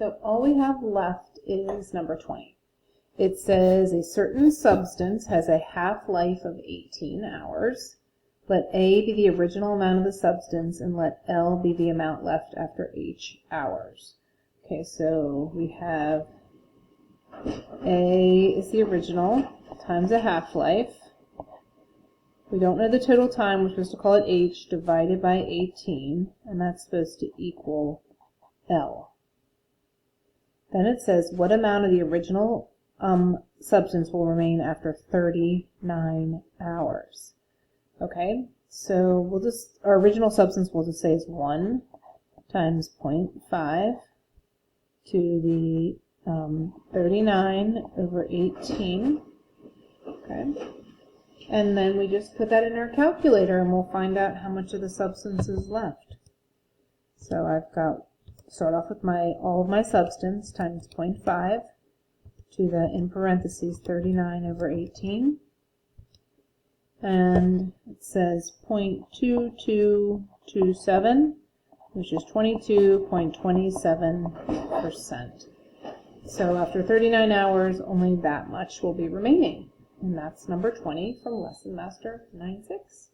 So all we have left is number 20. It says a certain substance has a half-life of 18 hours. Let A be the original amount of the substance and let L be the amount left after each hours. Okay, so we have A is the original times a half-life. We don't know the total time. We're supposed to call it H divided by 18, and that's supposed to equal L. Then it says what amount of the original substance will remain after 39 hours. Okay, so we'll just, our original substance we'll just say is 1 times 0.5 to the 39 over 18. Okay, and then we just put that in our calculator and we'll find out how much of the substance is left. So I've got, start off with all of my substance times 0.5 to the, in parentheses, 39 over 18. And it says 0.2227, which is 22.27%. So after 39 hours, only that much will be remaining. And that's number 20 from Lesson Master 9-6.